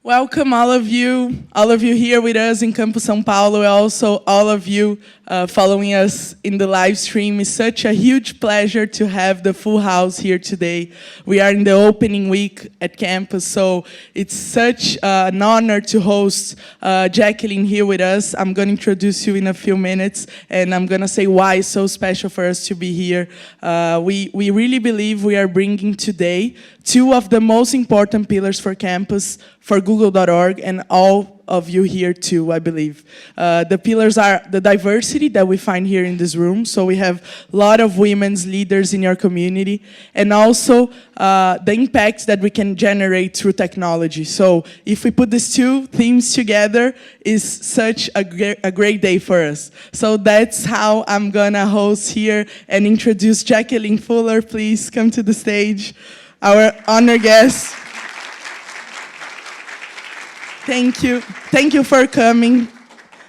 Welcome, all of you here with us in Campus São Paulo, and also all of you following us in the live stream. It's such a huge pleasure to have the full house here today. We are in the opening week at campus, so it's such an honor to host Jacquelline here with us. I'm going to introduce you in a few minutes, and I'm going to say why it's so special for us to be here. We really believe we are bringing today two of the most important pillars for campus, for Google.org, and all of you here too, I believe. The pillars are the diversity that we find here in this room, so we have a lot of women's leaders in your community, and also the impact that we can generate through technology. So if we put these two themes together, it's such a great day for us. So that's how I'm gonna host here and introduce Jacquelline Fuller. Please come to the stage. Our honored guest. Thank you. Thank you for coming.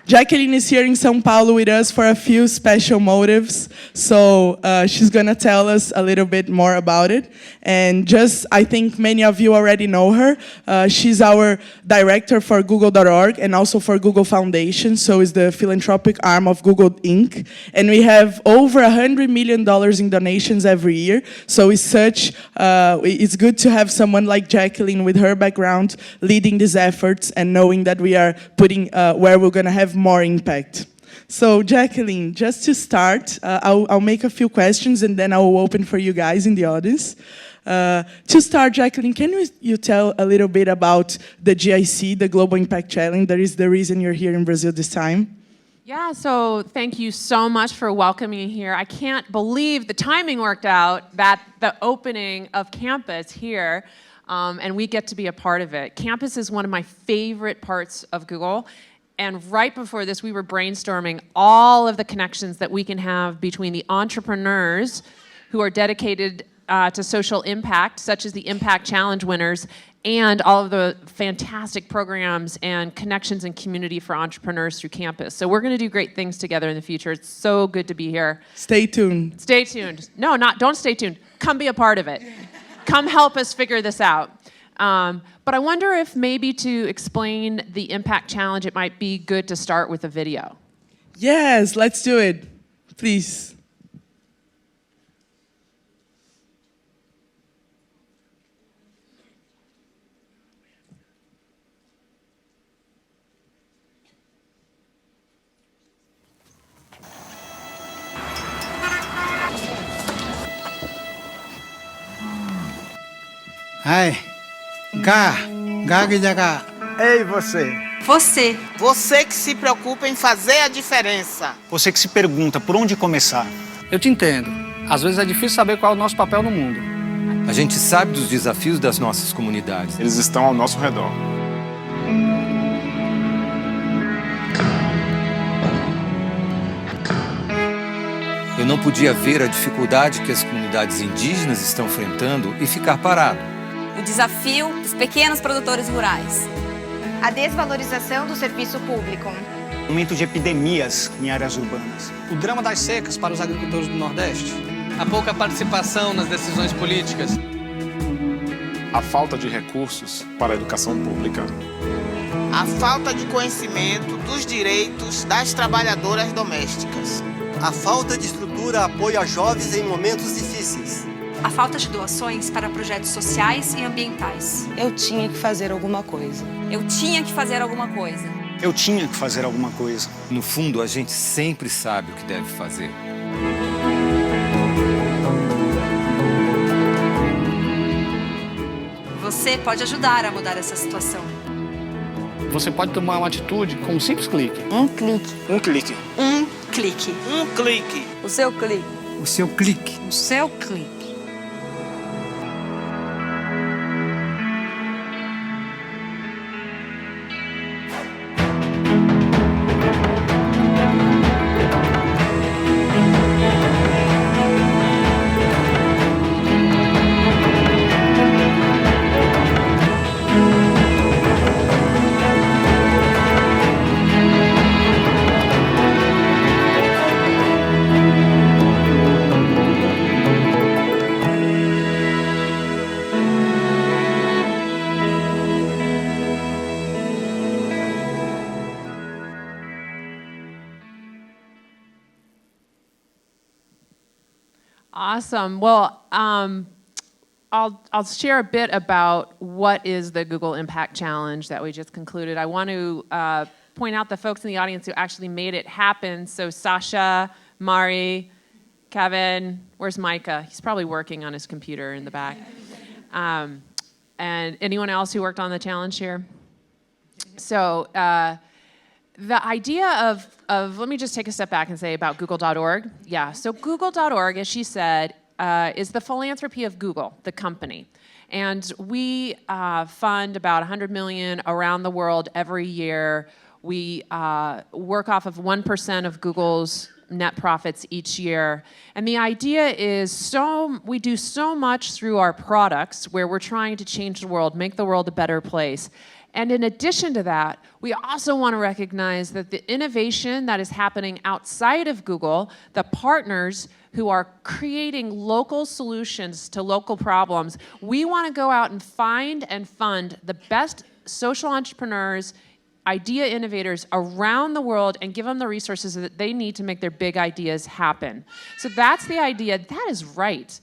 Jacquelline is here in São Paulo with us for a few special motives. So she's going to tell us a little bit more about it. And I think many of you already know her. She's our director for Google.org and also for Google Foundation. So it's the philanthropic arm of Google Inc. And we have over $100 million in donations every year. So it's good to have someone like Jacquelline with her background leading these efforts and knowing that we are putting where we're going to have more impact. So Jacquelline, just to start, I'll make a few questions and then I will open for you guys in the audience. To start, Jacquelline, can you tell a little bit about the GIC, the Global Impact Challenge? That is the reason you're here in Brazil this time. Yeah, so thank you so much for welcoming me here. I can't believe the timing worked out, that the opening of campus here, and we get to be a part of it. Campus is one of my favorite parts of Google. And right before this, we were brainstorming all of the connections that we can have between the entrepreneurs who are dedicated to social impact, such as the Impact Challenge winners, and all of the fantastic programs and connections and community for entrepreneurs through campus. So we're going to do great things together in the future. It's so good to be here. Stay tuned. Stay tuned. No, don't stay tuned. Come be a part of it. Come help us figure this out. But I wonder if maybe to explain the Impact Challenge, it might be good to start with a video. Yes, let's do it. Please. Hi. Gaga. Ei, você. Você. Você que se preocupa em fazer a diferença. Você que se pergunta por onde começar. Eu te entendo. Às vezes é difícil saber qual é o nosso papel no mundo. A gente sabe dos desafios das nossas comunidades. Eles estão ao nosso redor. Eu não podia ver a dificuldade que as comunidades indígenas estão enfrentando e ficar parado. O desafio dos pequenos produtores rurais. A desvalorização do serviço público. O aumento de epidemias em áreas urbanas. O drama das secas para os agricultores do Nordeste. A pouca participação nas decisões políticas. A falta de recursos para a educação pública. A falta de conhecimento dos direitos das trabalhadoras domésticas. A falta de estrutura apoio a jovens em momentos difíceis. A falta de doações para projetos sociais e ambientais. Eu tinha que fazer alguma coisa. Eu tinha que fazer alguma coisa. Eu tinha que fazer alguma coisa. No fundo, a gente sempre sabe o que deve fazer. Você pode ajudar a mudar essa situação. Você pode tomar uma atitude com um simples clique. Um clique. Um clique. Um clique. Um clique. O seu clique. O seu clique. O seu clique. Awesome. Well, I'll share a bit about what is the Google Impact Challenge that we just concluded. I want to point out the folks in the audience who actually made it happen. So Sasha, Mari, Kevin, where's Micah? He's probably working on his computer in the back. And anyone else who worked on the challenge here? So the idea of, let me just take a step back and say about google.org. Yeah, so google.org, as she said, is the philanthropy of Google, the company. And we fund about 100 million around the world every year. We work off of 1% of Google's net profits each year. And the idea is we do so much through our products where we're trying to change the world, make the world a better place. And in addition to that, we also want to recognize that the innovation that is happening outside of Google, the partners who are creating local solutions to local problems, we want to go out and find and fund the best social entrepreneurs, idea innovators around the world and give them the resources that they need to make their big ideas happen. So that's the idea. That is right.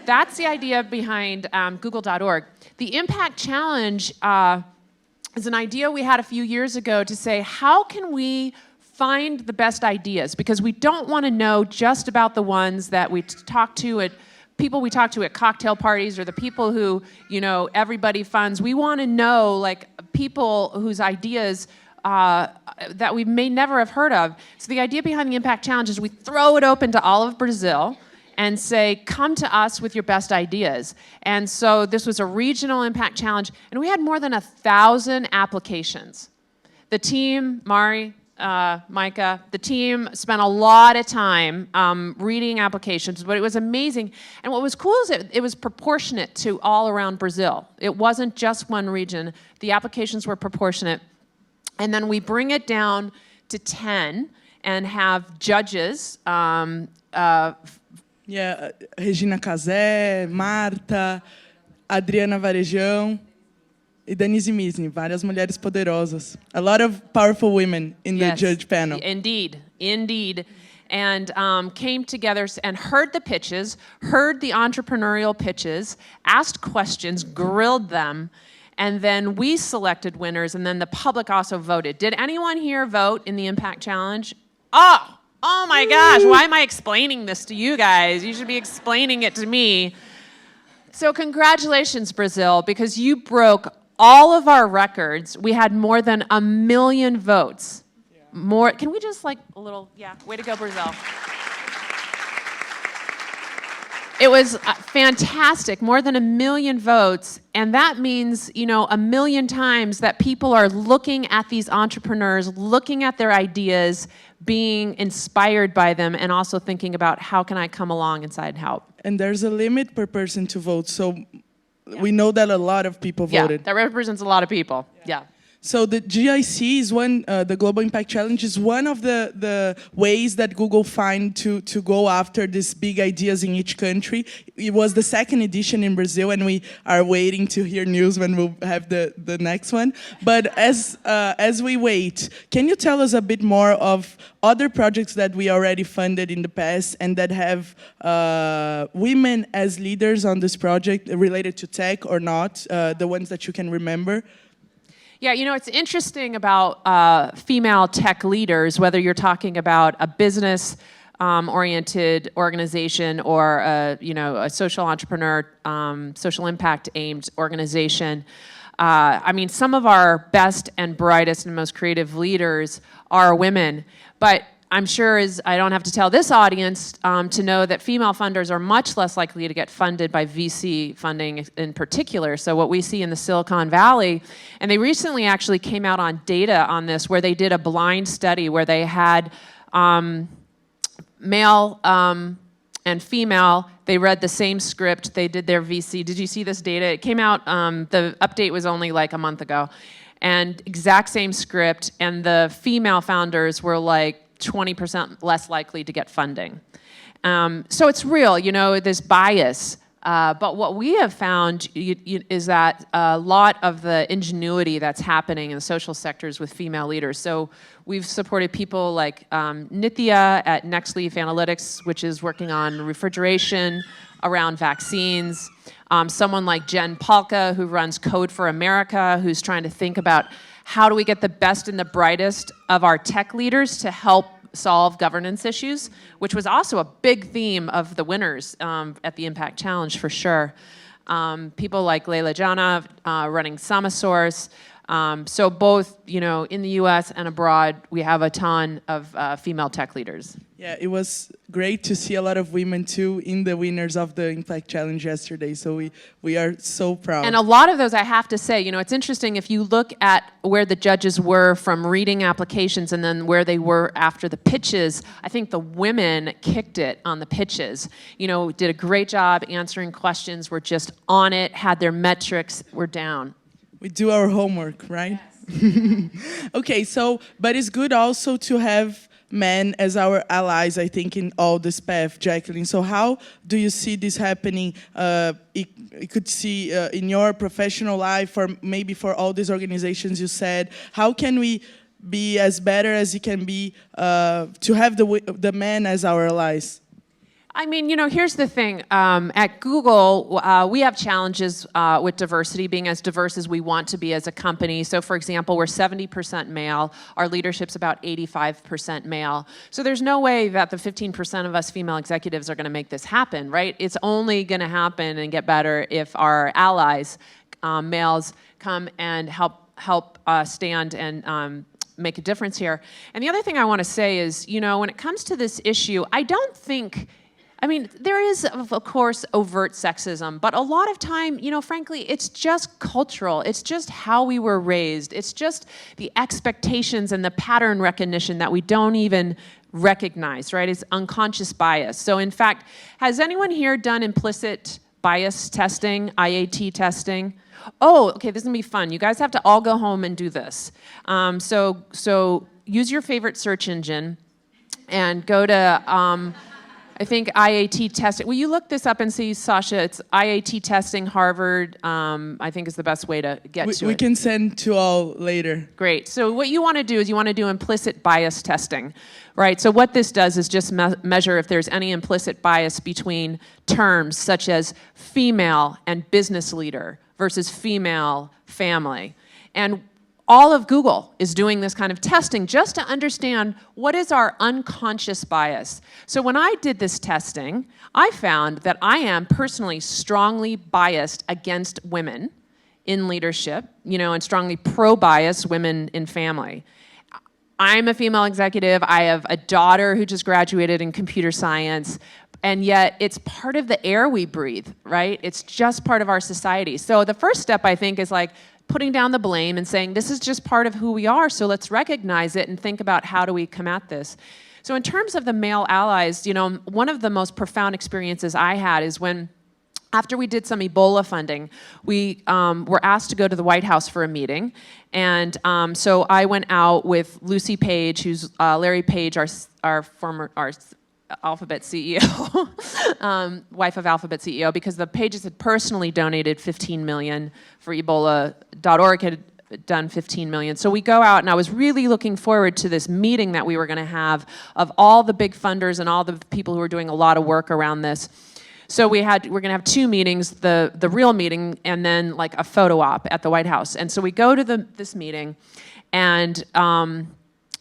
That's the idea behind google.org. The Impact Challenge is an idea we had a few years ago to say, how can we find the best ideas? Because we don't want to know just about the ones that we talk to at people we talk to at cocktail parties or the people who, everybody funds. We want to know, like, people whose ideas that we may never have heard of. So the idea behind the Impact Challenge is we throw it open to all of Brazil and say, come to us with your best ideas. And so this was a regional Impact Challenge, and we had more than 1,000 applications. The team, Mari, Micah, the team spent a lot of time reading applications, but it was amazing. And what was cool is it was proportionate to all around Brazil. It wasn't just one region. The applications were proportionate. And then we bring it down to 10 and have judges. Regina Casé, Marta, Adriana Varejão, e Denise Misni, várias mulheres poderosas. A lot of powerful women in the judge panel. Indeed. And came together and heard the pitches, heard the entrepreneurial pitches, asked questions, grilled them, and then we selected winners, and then the public also voted. Did anyone here vote in the Impact Challenge? Oh my gosh, why am I explaining this to you guys? You should be explaining it to me. So congratulations, Brazil, because you broke all of our records. We had more than 1 million votes. More, can we just way to go, Brazil. It was fantastic, more than 1 million votes, and that means, 1 million times that people are looking at these entrepreneurs, looking at their ideas, being inspired by them, and also thinking about how can I come along inside and help. And there's a limit per person to vote, so we know that a lot of people voted. Yeah, that represents a lot of people, yeah. So the GIC is the Global Impact Challenge is one of the ways that Google find to go after these big ideas in each country. It was the second edition in Brazil, and we are waiting to hear news when we'll have the next one. But as we wait, can you tell us a bit more of other projects that we already funded in the past and that have women as leaders on this project related to tech or not, the ones that you can remember? Yeah, it's interesting about female tech leaders, whether you're talking about a business oriented organization or a social entrepreneur, social impact aimed organization. Some of our best and brightest and most creative leaders are women, but I'm sure I don't have to tell this audience to know that female funders are much less likely to get funded by VC funding in particular. So what we see in the Silicon Valley, and they recently actually came out on data on this where they did a blind study where they had male and female, they read the same script, they did their VC. Did you see this data? It came out, the update was only like a month ago, and exact same script, and the female founders were like 20% less likely to get funding. So it's real, this bias. But what we have found is that a lot of the ingenuity that's happening in social sectors with female leaders. So we've supported people like Nithya at Next Leaf Analytics, which is working on refrigeration around vaccines. Someone like Jen Palka, who runs Code for America, who's trying to think about how do we get the best and the brightest of our tech leaders to help solve governance issues, which was also a big theme of the winners at the Impact Challenge for sure. People like Leila Jana running Samasource. So both, in the US and abroad, we have a ton of female tech leaders. Yeah, it was great to see a lot of women too in the winners of the Impact Challenge yesterday. So we are so proud. And a lot of those, I have to say, it's interesting if you look at where the judges were from reading applications and then where they were after the pitches, I think the women kicked it on the pitches. Did a great job answering questions, were just on it, had their metrics, were down. We do our homework, right? Yes. Okay, but it's good also to have men as our allies, I think, in all this path, Jacqueline. So how do you see this happening? You could see in your professional life, or maybe for all these organizations you said, how can we be as better as you can be to have the men as our allies? I mean, here's the thing. At Google, we have challenges with diversity, being as diverse as we want to be as a company. So, for example, we're 70% male. Our leadership's about 85% male. So there's no way that the 15% of us female executives are going to make this happen, right? It's only going to happen and get better if our allies, males, come and help stand and make a difference here. And the other thing I want to say is, when it comes to this issue, there is, of course, overt sexism, but a lot of time, frankly, it's just cultural. It's just how we were raised. It's just the expectations and the pattern recognition that we don't even recognize, right? It's unconscious bias. So, in fact, has anyone here done implicit bias testing, IAT testing? Oh, okay, this is going to be fun. You guys have to all go home and do this. So use your favorite search engine and go to... I think IAT testing. Will you look this up and see, Sasha? It's IAT testing, Harvard, I think is the best way to get to it. We can send to all later. Great. So what you want to do is you want to do implicit bias testing, right? So what this does is just measure if there's any implicit bias between terms such as female and business leader versus female family. And all of Google is doing this kind of testing just to understand what is our unconscious bias. So when I did this testing, I found that I am personally strongly biased against women in leadership, and strongly pro-bias women in family. I'm a female executive. I have a daughter who just graduated in computer science, and yet it's part of the air we breathe, right? It's just part of our society. So the first step, I think, is putting down the blame and saying, this is just part of who we are, so let's recognize it and think about how do we come at this. So in terms of the male allies, one of the most profound experiences I had is when, after we did some Ebola funding, we were asked to go to the White House for a meeting. And so I went out with Lucy Page, who's Larry Page, our Alphabet CEO, wife of Alphabet CEO, because the Pages had personally donated $15 million for Ebola.org had done $15 million. So we go out, and I was really looking forward to this meeting that we were going to have of all the big funders and all the people who were doing a lot of work around this. So we're going to have two meetings, the real meeting and then a photo op at the White House. And so we go to this meeting, and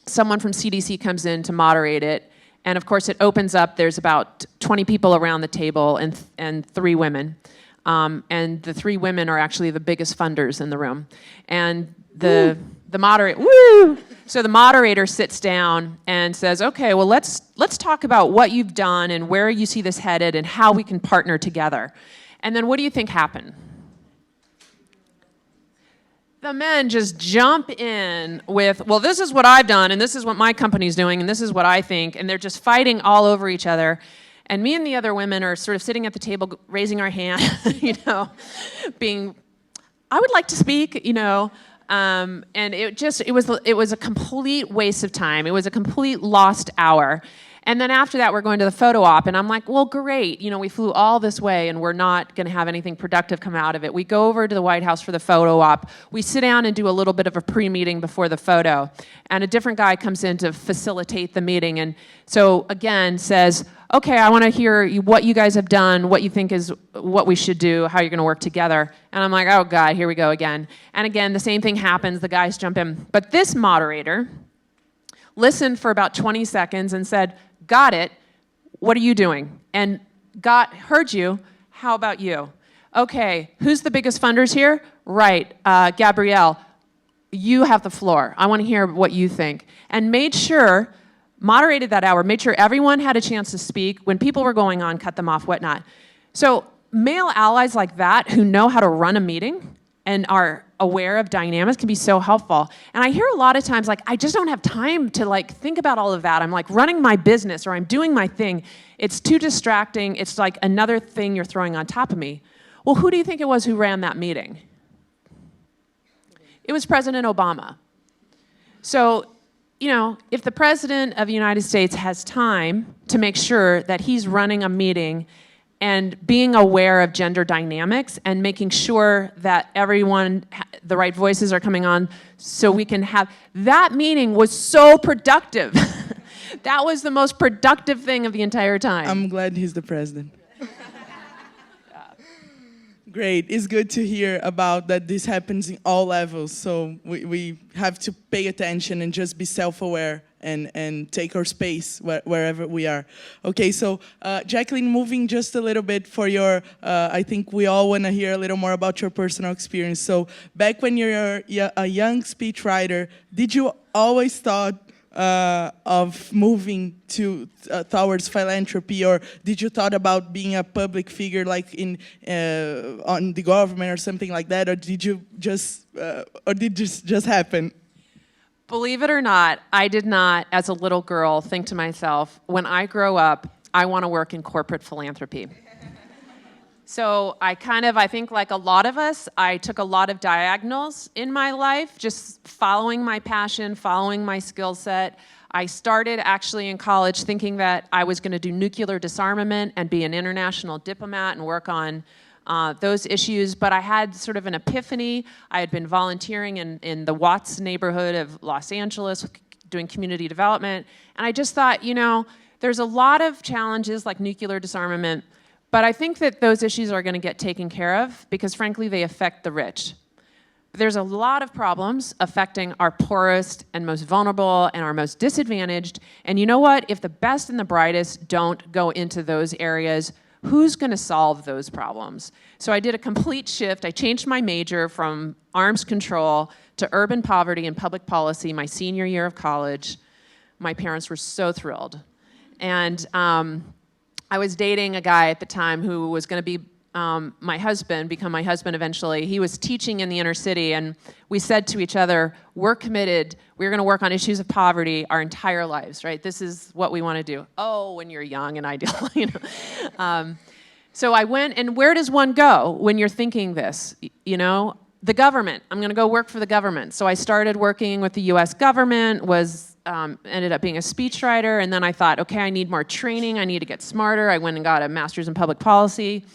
someone from CDC comes in to moderate it. And of course, it opens up. There's about 20 people around the table and 3 women. And the 3 women are actually the biggest funders in the room. And the moderator, woo! So the moderator sits down and says, okay, well, let's talk about what you've done and where you see this headed and how we can partner together. And then what do you think happened? The men just jump in with, well, this is what I've done, and this is what my company's doing, and this is what I think, and they're just fighting all over each other. And me and the other women are sort of sitting at the table, raising our hand, being, I would like to speak, and it was a complete waste of time. It was a complete lost hour. And then after that, we're going to the photo op, and I'm like, well, great. You know, we flew all this way, and we're not going to have anything productive come out of it. We go over to the White House for the photo op. We sit down and do a little bit of a pre-meeting before the photo, and a different guy comes in to facilitate the meeting, and so, again, says, okay, I want to hear what you guys have done, what you think is what we should do, how you're going to work together. And I'm like, oh, God, here we go again. And again, the same thing happens. The guys jump in. But this moderator listened for about 20 seconds and said, got it. What are you doing? And heard you. How about you? Okay, who's the biggest funders here? Right, Gabrielle, you have the floor. I want to hear what you think. And moderated that hour, made sure everyone had a chance to speak. When people were going on, cut them off, whatnot. So male allies like that who know how to run a meeting and are aware of dynamics can be so helpful. And I hear a lot of times, like, I just don't have time to like think about all of that. I'm like running my business or I'm doing my thing. It's too distracting. It's like another thing you're throwing on top of me. Well, who do you think it was who ran that meeting? It was President Obama. So, you know, if the President of the United States has time to make sure that he's running a meeting and being aware of gender dynamics and making sure that the right voices are coming on so we can have, that meeting was so productive. That was the most productive thing of the entire time. I'm glad he's the president. Great. It's good to hear about that this happens in all levels. So we have to pay attention and just be self-aware and take our space wherever we are. Okay, so Jacqueline, moving just a little bit for your, I think we all want to hear a little more about your personal experience. So back when you're a young speechwriter, did you always thought of moving towards philanthropy, or did you thought about being a public figure like on the government or something like that, or did you just happen? Believe it or not, I did not, as a little girl, think to myself, when I grow up, I want to work in corporate philanthropy. So I think like a lot of us, I took a lot of diagonals in my life, just following my passion, following my skill set. I started actually in college thinking that I was going to do nuclear disarmament and be an international diplomat and work on those issues, but I had sort of an epiphany. I had been volunteering in the Watts neighborhood of Los Angeles, doing community development, and I just thought, you know, there's a lot of challenges like nuclear disarmament, but I think that those issues are going to get taken care of because, frankly, they affect the rich. There's a lot of problems affecting our poorest and most vulnerable and our most disadvantaged, and you know what? If the best and the brightest don't go into those areas, who's going to solve those problems? So I did a complete shift. I changed my major from arms control to urban poverty and public policy my senior year of college. My parents were so thrilled. And I was dating a guy at the time who was going to be become my husband eventually. He was teaching in the inner city, and we said to each other, we're committed. We're going to work on issues of poverty our entire lives, right? This is what we want to do. Oh, when you're young and ideal, you know. So I went, and where does one go when you're thinking this? You know, the government. I'm going to go work for the government. So I started working with the U.S. government, ended up being a speechwriter, and then I thought, okay, I need more training. I need to get smarter. I went and got a master's in public policy.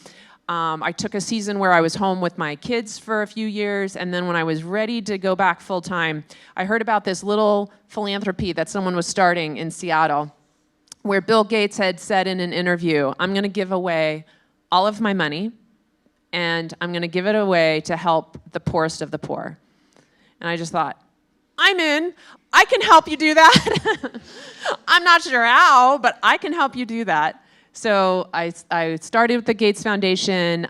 I took a season where I was home with my kids for a few years, and then when I was ready to go back full-time, I heard about this little philanthropy that someone was starting in Seattle, where Bill Gates had said in an interview, I'm going to give away all of my money, and I'm going to give it away to help the poorest of the poor. And I just thought, I'm in. I can help you do that. I'm not sure how, but I can help you do that. So I started with the Gates Foundation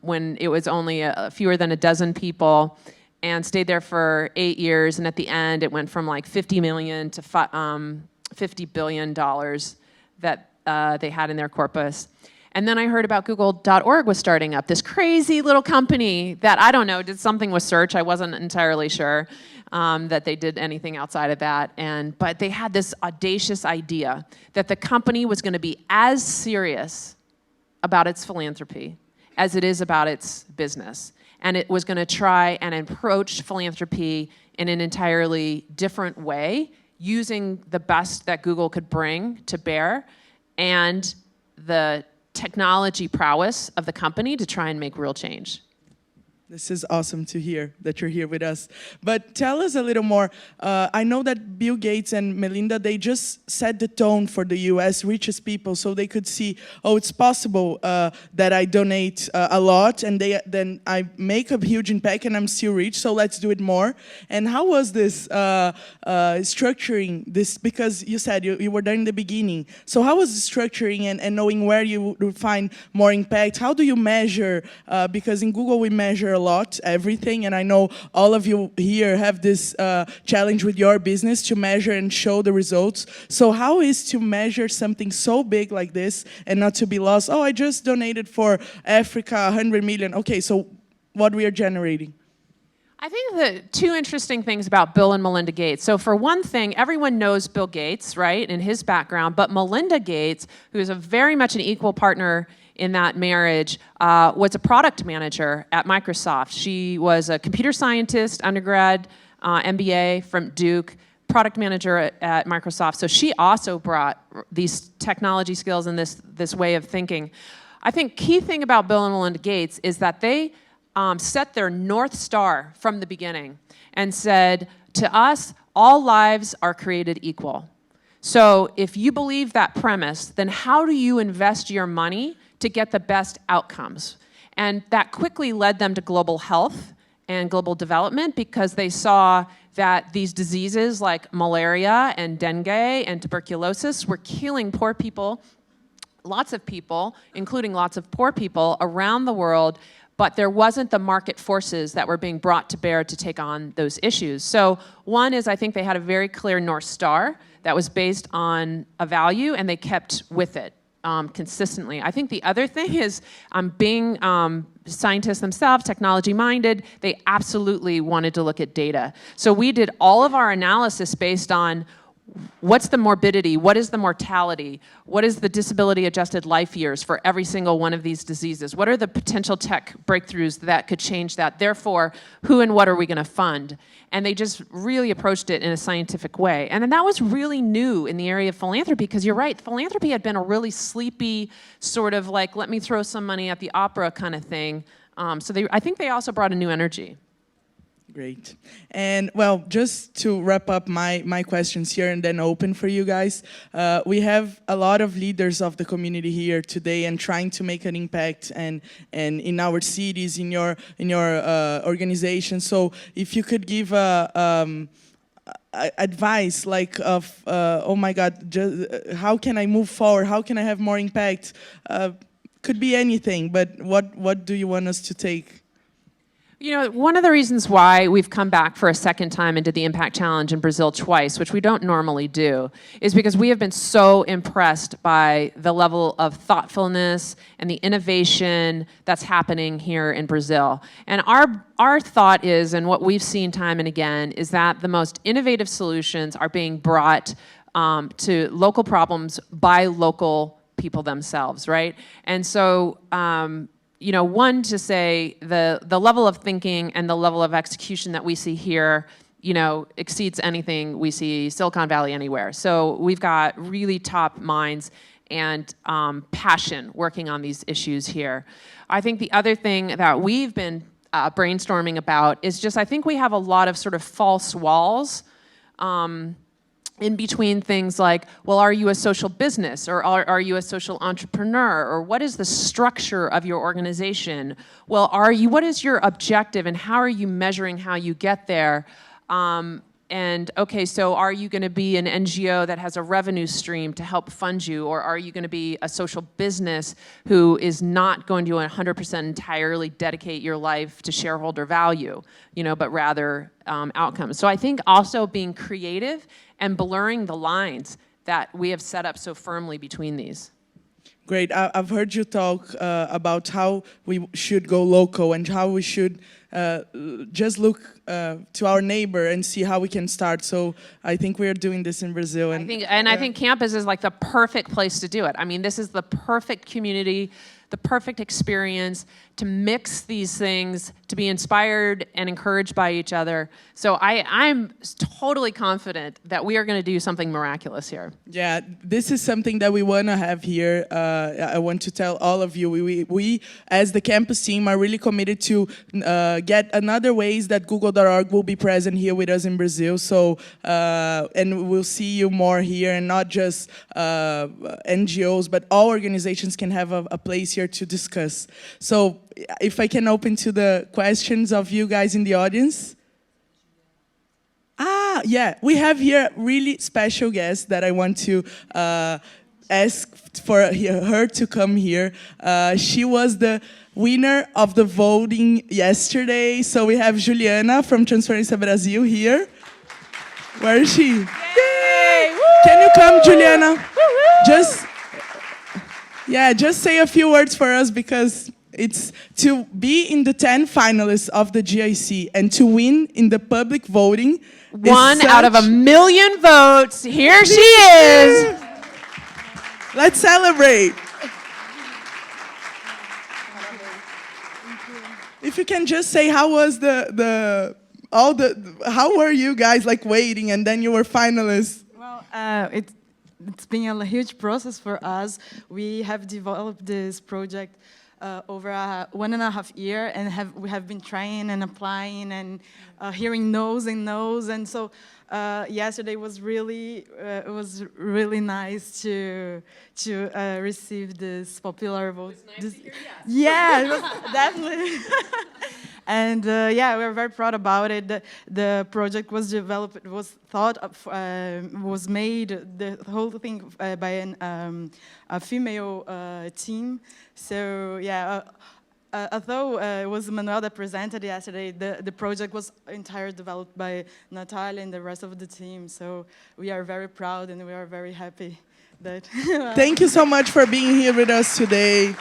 when it was only fewer than a dozen people, and stayed there for 8 years. And at the end, it went from like $50 million to $50 billion that they had in their corpus. And then I heard about Google.org was starting up, this crazy little company that, I don't know, did something with search. I wasn't entirely sure that they did anything outside of that. But they had this audacious idea that the company was going to be as serious about its philanthropy as it is about its business. And it was going to try and approach philanthropy in an entirely different way, using the best that Google could bring to bear and the technology prowess of the company to try and make real change. This is awesome to hear that you're here with us. But tell us a little more. I know that Bill Gates and Melinda, they just set the tone for the US richest people so they could see, oh, it's possible that I donate a lot and then I make a huge impact and I'm still rich, so let's do it more. And how was this structuring this? Because you said you were there in the beginning. So how was the structuring and knowing where you would find more impact? How do you measure? Because in Google we measure a lot, everything, and I know all of you here have this challenge with your business to measure and show the results. So how is to measure something so big like this and not to be lost? Oh, I just donated for Africa 100 million. Okay, so what we are generating? I think the two interesting things about Bill and Melinda Gates. So for one thing, everyone knows Bill Gates, right, and his background, but Melinda Gates, who is a very much an equal partner in that marriage, was a product manager at Microsoft. She was a computer scientist, undergrad, MBA from Duke, product manager at Microsoft. So she also brought these technology skills and this way of thinking. I think key thing about Bill and Melinda Gates is that they set their North Star from the beginning and said, to us, all lives are created equal. So if you believe that premise, then how do you invest your money to get the best outcomes? And that quickly led them to global health and global development because they saw that these diseases like malaria and dengue and tuberculosis were killing poor people, lots of people, including lots of poor people around the world, but there wasn't the market forces that were being brought to bear to take on those issues. So one is I think they had a very clear North Star that was based on a value and they kept with it. Consistently. I think the other thing is being scientists themselves, technology-minded, they absolutely wanted to look at data. So we did all of our analysis based on what's the morbidity, what is the mortality, what is the disability-adjusted life years for every single one of these diseases, what are the potential tech breakthroughs that could change that, therefore, who and what are we going to fund? And they just really approached it in a scientific way. And then that was really new in the area of philanthropy, because you're right, philanthropy had been a really sleepy, sort of like, let me throw some money at the opera kind of thing. So I think they also brought a new energy. Great. And well, just to wrap up my questions here and then open for you guys, we have a lot of leaders of the community here today and trying to make an impact and in our cities, in your organization. So if you could give advice like of, oh my God, how can I move forward? How can I have more impact? Could be anything, but what do you want us to take? You know, one of the reasons why we've come back for a second time and did the Impact Challenge in Brazil twice, which we don't normally do, is because we have been so impressed by the level of thoughtfulness and the innovation that's happening here in Brazil. And our thought is, and what we've seen time and again, is that the most innovative solutions are being brought to local problems by local people themselves, right? And so, you know, one, to say the level of thinking and the level of execution that we see here, you know, exceeds anything we see Silicon Valley anywhere. So we've got really top minds and passion working on these issues here. I think the other thing that we've been brainstorming about is just, I think we have a lot of sort of false walls in between things like, well, are you a social business, or are you a social entrepreneur, or what is the structure of your organization? Well, what is your objective, and how are you measuring how you get there? And okay, so are you going to be an NGO that has a revenue stream to help fund you, or are you going to be a social business who is not going to 100% entirely dedicate your life to shareholder value, you know, but rather outcomes? So I think also being creative and blurring the lines that we have set up so firmly between these. Great. I've heard you talk about how we should go local and how we should just look to our neighbor and see how we can start. So I think we are doing this in Brazil. I think campus is like the perfect place to do it. I mean, this is the perfect community the perfect experience to mix these things, to be inspired and encouraged by each other. So I'm totally confident that we are going to do something miraculous here. Yeah, this is something that we want to have here. I want to tell all of you, we as the campus team are really committed to get another ways that Google.org will be present here with us in Brazil. So, and we'll see you more here, and not just NGOs, but all organizations can have a place here to discuss. So if I can open to the questions of you guys in the audience. Yeah, we have here really special guest that I want to ask for her to come here. She was the winner of the voting yesterday. So we have Juliana from Transparência Brasil here. Where is she? Yay! Can you come, Juliana? Just say a few words for us, because it's to be in the 10 finalists of the GIC and to win in the public voting. One out of 1 million votes. Here she is. Let's celebrate. If you can just say, how was how were you guys like waiting, and then you were finalists? Well, it's been a huge process for us. We have developed this project over 1.5 years, and we have been trying and applying and hearing no's, and so yesterday was really nice to receive this popular vote. It was nice to hear yes. Yeah, it was definitely. And we're very proud about it. The project was developed, was made, the whole thing by a female team. So although it was Manuel that presented yesterday, the project was entirely developed by Natalia and the rest of the team. So we are very proud and we are very happy that. Thank you so much for being here with us today.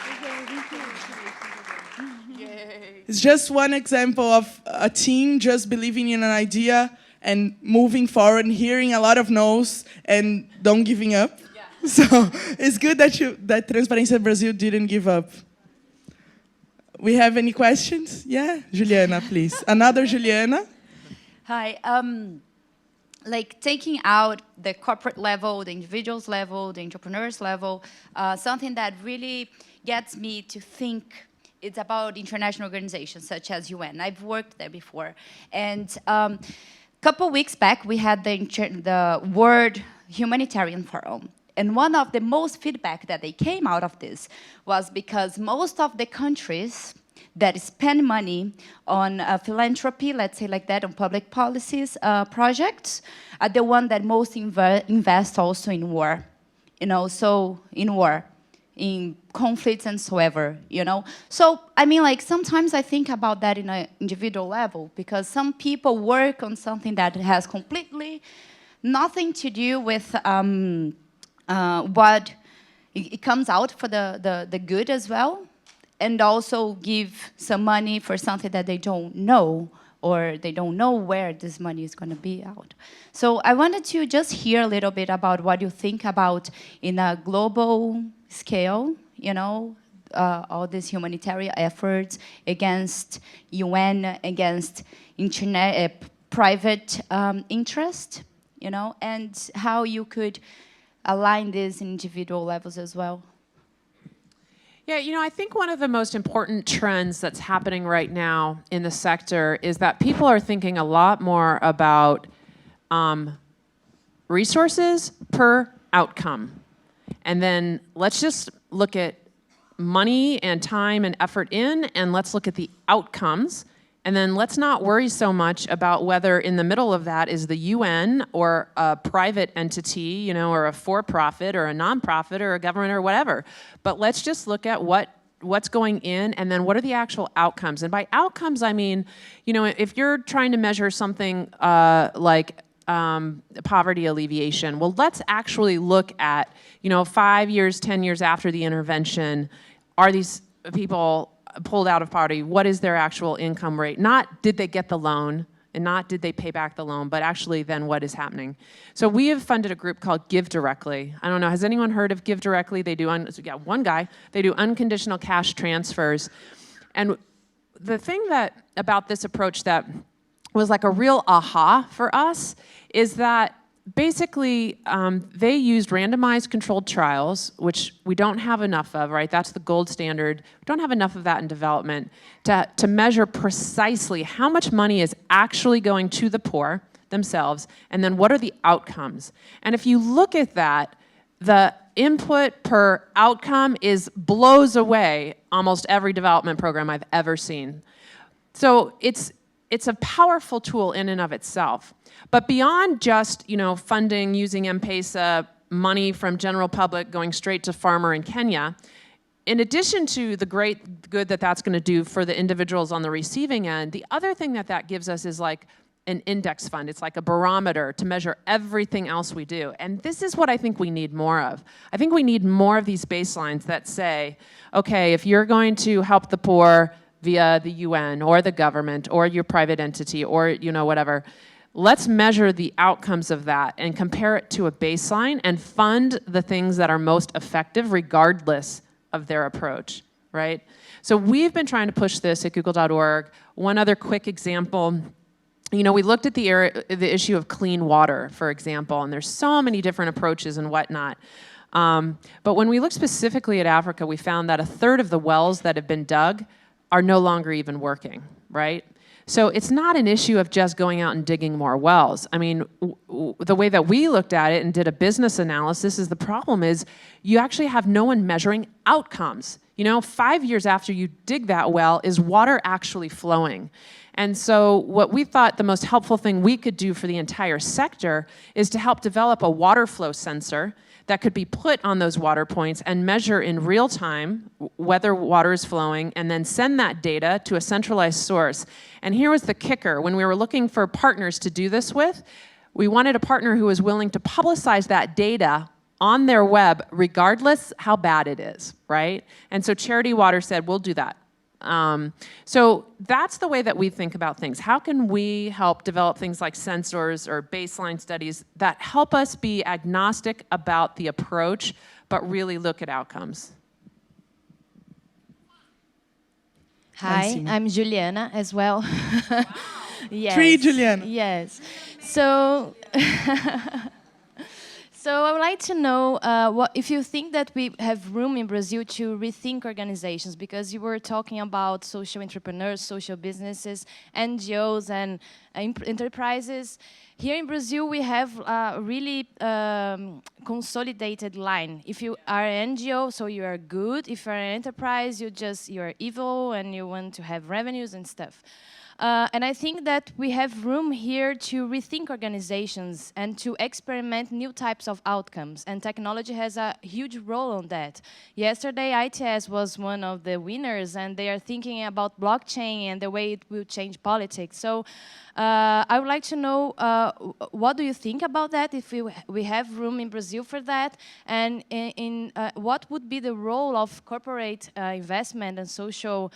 It's just one example of a team just believing in an idea and moving forward, and hearing a lot of no's and don't giving up. Yeah. So it's good that Transparência Brasil didn't give up. We have any questions? Yeah, Juliana, please. Another Juliana. Hi. Like taking out the corporate level, the individuals level, the entrepreneurs level, something that really gets me to think. It's about international organizations such as UN. I've worked there before. And a couple weeks back, we had the World Humanitarian Forum. And one of the most feedback that they came out of this was because most of the countries that spend money on philanthropy, let's say like that, on public policies projects, are the one that most invest also in war. So in war, in conflicts and so ever, So, I mean, like, sometimes I think about that in an individual level, because some people work on something that has completely nothing to do with what it comes out for the good as well, and also give some money for something that they don't know, or they don't know where this money is going to be out. So I wanted to just hear a little bit about what you think about in a global scale, all these humanitarian efforts against UN, against internet, private interest, and how you could align these individual levels as well. Yeah, I think one of the most important trends that's happening right now in the sector is that people are thinking a lot more about resources per outcome. And then let's just look at money and time and effort in, and let's look at the outcomes. And then let's not worry so much about whether in the middle of that is the UN or a private entity, or a for-profit or a non-profit or a government or whatever. But let's just look at what's going in, and then what are the actual outcomes. And by outcomes, I mean, if you're trying to measure something like poverty alleviation, well, let's actually look at, 5 years, 10 years after the intervention, are these people pulled out of poverty? What is their actual income rate? Not did they get the loan? and not did they pay back the loan, but actually then what is happening. So we have funded a group called Give Directly. I don't know, has anyone heard of Give Directly? They do, one guy, they do unconditional cash transfers. And the thing about this approach that was like a real aha for us is that basically, they used randomized controlled trials, which we don't have enough of, right? That's the gold standard. We don't have enough of that in development to measure precisely how much money is actually going to the poor themselves, and then what are the outcomes. And if you look at that, the input per outcome blows away almost every development program I've ever seen. So it's a powerful tool in and of itself. But beyond just, funding using M-Pesa, money from general public going straight to farmer in Kenya, in addition to the great good that that's going to do for the individuals on the receiving end, the other thing that gives us is like an index fund. It's like a barometer to measure everything else we do. And this is what I think we need more of. I think we need more of these baselines that say, okay, if you're going to help the poor via the UN or the government or your private entity or whatever, let's measure the outcomes of that and compare it to a baseline and fund the things that are most effective regardless of their approach, right? So we've been trying to push this at google.org. One other quick example, we looked at the issue of clean water, for example, and there's so many different approaches and whatnot. But when we looked specifically at Africa, we found that a third of the wells that have been dug are no longer even working, right? So it's not an issue of just going out and digging more wells. I mean, the way that we looked at it and did a business analysis is the problem is you actually have no one measuring outcomes. 5 years after you dig that well, is water actually flowing? And so what we thought the most helpful thing we could do for the entire sector is to help develop a water flow sensor that could be put on those water points and measure in real time whether water is flowing and then send that data to a centralized source. And here was the kicker. When we were looking for partners to do this with, we wanted a partner who was willing to publicize that data on their web regardless how bad it is, right? And so Charity Water said, we'll do that. So that's the way that we think about things. How can we help develop things like sensors or baseline studies that help us be agnostic about the approach, but really look at outcomes? Hi, I'm Juliana as well. Yes. Three Juliana. Yes. So... So I would like to know if you think that we have room in Brazil to rethink organizations, because you were talking about social entrepreneurs, social businesses, NGOs, and enterprises. Here in Brazil, we have a really consolidated line. If you are an NGO, so you are good. If you're an enterprise, you're evil and you want to have revenues and stuff. And I think that we have room here to rethink organizations and to experiment new types of outcomes. And technology has a huge role on that. Yesterday, ITS was one of the winners, and they are thinking about blockchain and the way it will change politics. So I would like to know, what do you think about that, if we have room in Brazil for that? And what would be the role of corporate investment and social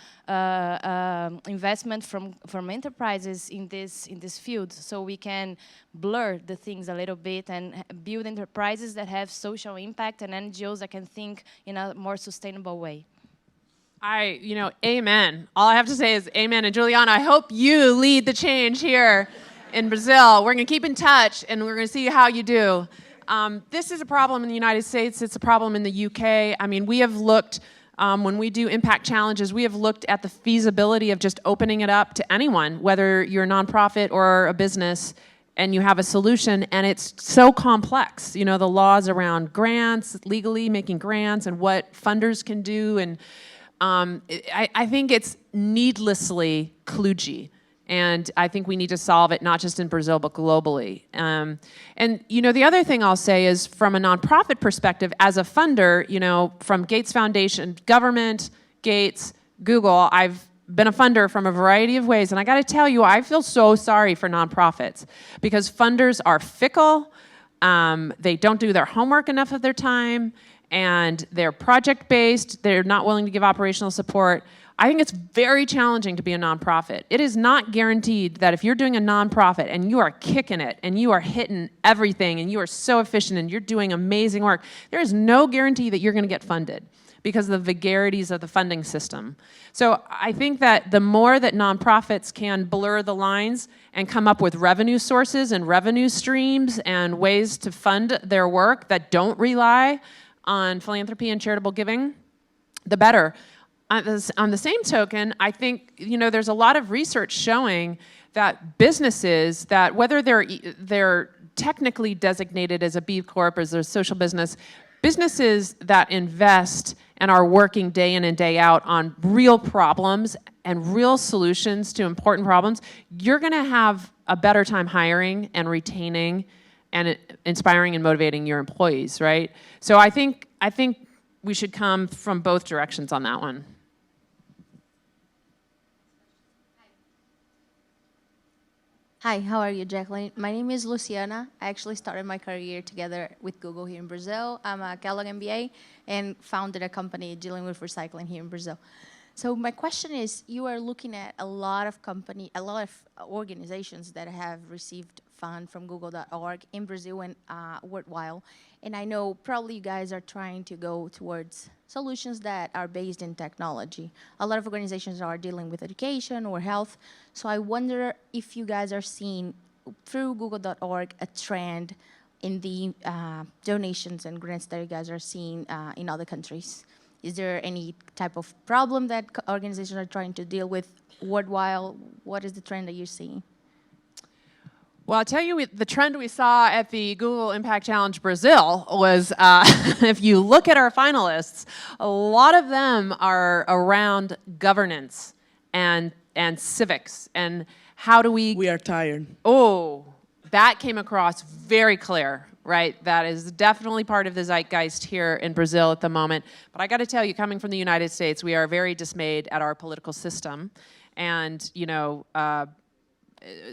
investment from enterprises in this field, so we can blur the things a little bit and build enterprises that have social impact and NGOs that can think in a more sustainable way? Amen. All I have to say is amen. And Juliana, I hope you lead the change here in Brazil. We're going to keep in touch, and we're going to see how you do. This is a problem in the United States. It's a problem in the UK. I mean, we have looked, when we do impact challenges, we have looked at the feasibility of just opening it up to anyone, whether you're a nonprofit or a business, and you have a solution, and it's so complex. The laws around grants, legally making grants, and what funders can do, and I think it's needlessly kludgy, and I think we need to solve it not just in Brazil but globally. And the other thing I'll say is, from a nonprofit perspective, as a funder, from Gates Foundation, government, Gates, Google, I've been a funder from a variety of ways, and I got to tell you, I feel so sorry for nonprofits because funders are fickle. They don't do their homework enough of their time, and they're project-based. They're not willing to give operational support. I think it's very challenging to be a nonprofit. It is not guaranteed that if you're doing a nonprofit and you are kicking it and you are hitting everything and you are so efficient and you're doing amazing work, there is no guarantee that you're going to get funded because of the vagaries of the funding system. So I think that the more that nonprofits can blur the lines and come up with revenue sources and revenue streams and ways to fund their work that don't rely on philanthropy and charitable giving, the better. On the same token, I think there's a lot of research showing that businesses that whether they're technically designated as a B Corp, as a social business, businesses that invest and are working day in and day out on real problems and real solutions to important problems, you're going to have a better time hiring and retaining and inspiring and motivating your employees, right? So I think we should come from both directions on that one. Hi, how are you, Jacqueline? My name is Luciana. I actually started my career together with Google here in Brazil. I'm a Kellogg MBA and founded a company dealing with recycling here in Brazil. So my question is, you are looking at a lot of organizations that have received funds from Google.org in Brazil and worldwide. And I know probably you guys are trying to go towards solutions that are based in technology. A lot of organizations are dealing with education or health. So I wonder if you guys are seeing, through Google.org, a trend in the donations and grants that you guys are seeing in other countries. Is there any type of problem that organizations are trying to deal with worldwide? What is the trend that you're seeing? Well, I'll tell you, the trend we saw at the Google Impact Challenge Brazil was, if you look at our finalists, a lot of them are around governance and civics and how do we... We are tired. Oh, that came across very clear, right? That is definitely part of the zeitgeist here in Brazil at the moment. But I got to tell you, coming from the United States, we are very dismayed at our political system. And,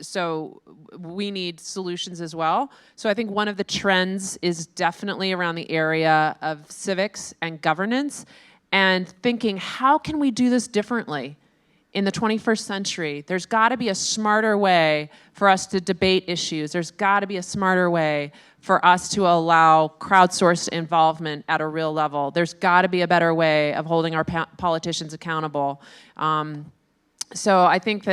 so we need solutions as well. So I think one of the trends is definitely around the area of civics and governance and thinking, how can we do this differently in the 21st century? There's got to be a smarter way for us to debate issues. There's got to be a smarter way for us to allow crowdsourced involvement at a real level. There's got to be a better way of holding our politicians accountable. So I think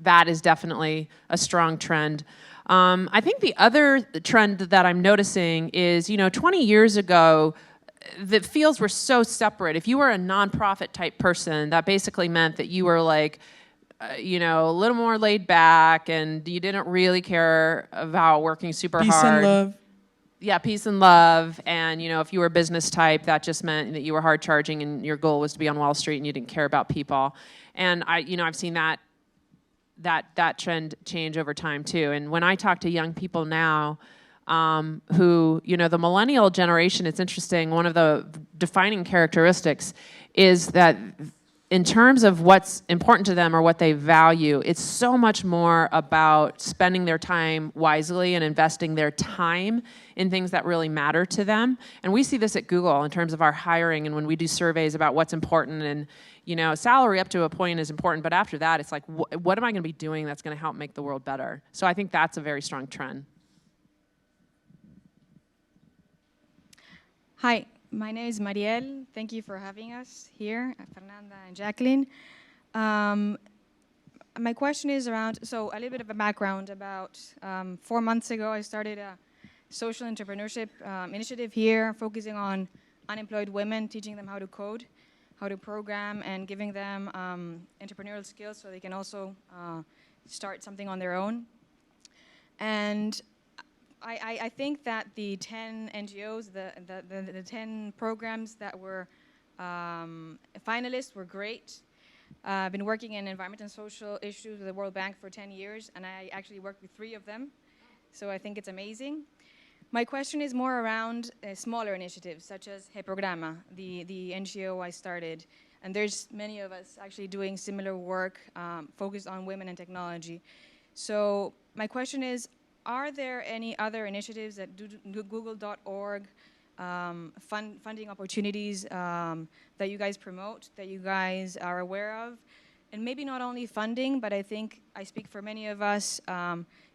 that is definitely a strong trend. I think the other trend that I'm noticing is, 20 years ago, the fields were so separate. If you were a nonprofit type person, that basically meant that you were like, a little more laid back and you didn't really care about working super hard. Peace and love. Yeah, peace and love. And, if you were a business type, that just meant that you were hard charging and your goal was to be on Wall Street and you didn't care about people. And I've seen that trend change over time too. And when I talk to young people now, who, the millennial generation, it's interesting, one of the defining characteristics is that in terms of what's important to them or what they value, it's so much more about spending their time wisely and investing their time in things that really matter to them. And we see this at Google in terms of our hiring and when we do surveys about what's important. And salary up to a point is important, but after that, it's like, what am I going to be doing that's going to help make the world better? So I think that's a very strong trend. Hi, my name is Marielle. Thank you for having us here, Fernanda and Jacqueline. My question is around, so a little bit of a background about 4 months ago, I started a social entrepreneurship initiative here, focusing on unemployed women, teaching them how to code, how to program, and giving them entrepreneurial skills so they can also start something on their own. And I think that the 10 NGOs, the 10 programs that were finalists were great. I've been working in environment and social issues with the World Bank for 10 years, and I actually worked with 3 of them. So I think it's amazing. My question is more around smaller initiatives, such as Reprograma, the NGO I started. And there's many of us actually doing similar work focused on women and technology. So my question is, are there any other initiatives that Google.org funding opportunities that you guys promote, that you guys are aware of. And maybe not only funding, but I think I speak for many of us,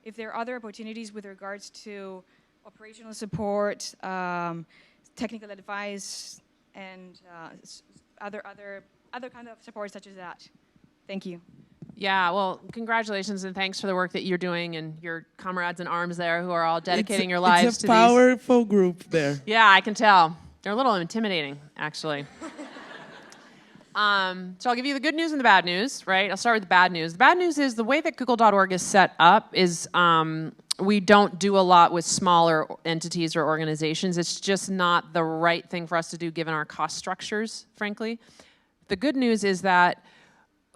if there are other opportunities with regards to operational support, technical advice, and other kind of support such as that. Thank you. Yeah, well, congratulations and thanks for the work that you're doing and your comrades in arms there who are all dedicating your lives to these. It's a powerful group there. Yeah, I can tell. They're a little intimidating, actually. So I'll give you the good news and the bad news, right? I'll start with the bad news. The bad news is the way that Google.org is set up is we don't do a lot with smaller entities or organizations. It's just not the right thing for us to do given our cost structures, frankly. The good news is that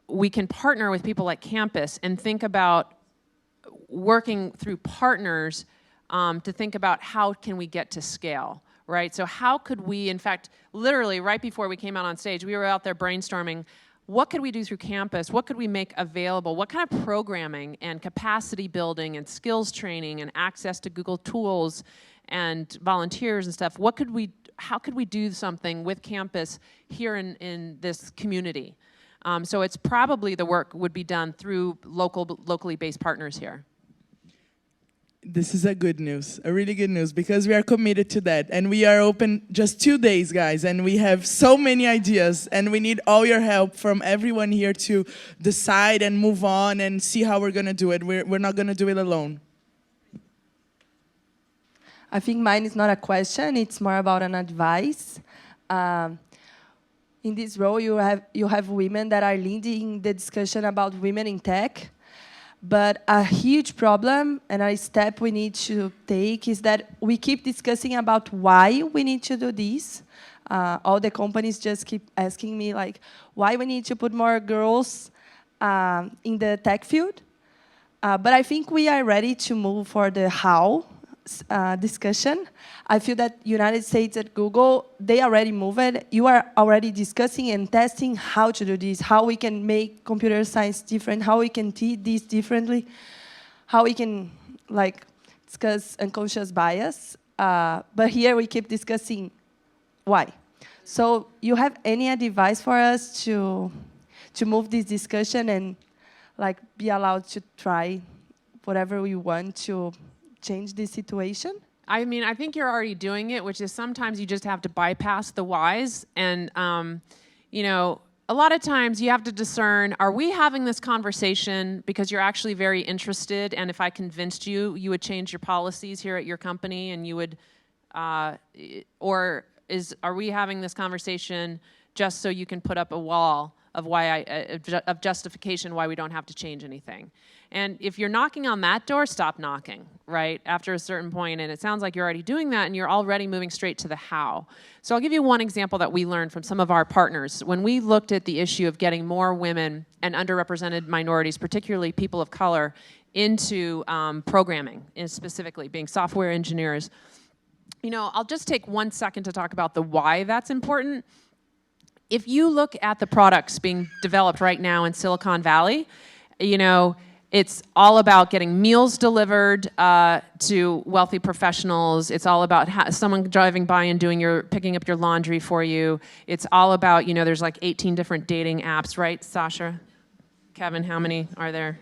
we can partner with people like Campus and think about working through partners to think about how can we get to scale, right? So how could we, in fact, literally right before we came out on stage, we were out there brainstorming, what could we do through Campus? What could we make available? What kind of programming and capacity building and skills training and access to Google tools and volunteers and stuff? How could we do something with Campus here in this community? So it's probably the work would be done through locally based partners here. This is a good news, a really good news, because we are committed to that. And we are open just 2 days, guys, and we have so many ideas, and we need all your help from everyone here to decide and move on and see how we're going to do it. We're not going to do it alone. I think mine is not a question, it's more about an advice. In this role, you have women that are leading the discussion about women in tech. But a huge problem and a step we need to take is that we keep discussing about why we need to do this. All the companies just keep asking me, like, why we need to put more girls in the tech field. But I think we are ready to move for the how discussion. I feel that United States at Google, they already moved it. You are already discussing and testing how to do this, how we can make computer science different, how we can teach this differently, how we can discuss unconscious bias. But here we keep discussing why. So you have any advice for us to move this discussion and be allowed to try whatever we want to change this situation? I mean, I think you're already doing it, which is sometimes you just have to bypass the whys. And, you know, a lot of times you have to discern, are we having this conversation because you're actually very interested, and if I convinced you, you would change your policies here at your company and you would, or are we having this conversation just so you can put up a wall of of justification why we don't have to change anything? And if you're knocking on that door, stop knocking, right, after a certain point. And it sounds like you're already doing that, and you're already moving straight to the how. So I'll give you one example that we learned from some of our partners. When we looked at the issue of getting more women and underrepresented minorities, particularly people of color, into programming, and specifically being software engineers, you know, I'll just take 1 second to talk about the why that's important. If you look at the products being developed right now in Silicon Valley, you know, it's all about getting meals delivered to wealthy professionals. It's all about someone driving by and picking up your laundry for you. It's all about, you know, there's like 18 different dating apps, right, Sasha? Kevin, how many are there?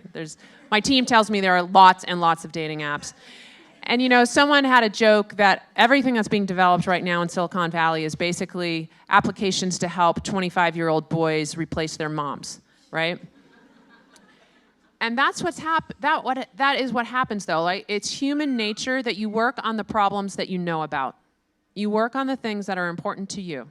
My team tells me there are lots and lots of dating apps. And, you know, someone had a joke that everything that's being developed right now in Silicon Valley is basically applications to help 25-year-old boys replace their moms, right? And that's that is what happens, though. Like, it's human nature that you work on the problems that you know about. You work on the things that are important to you.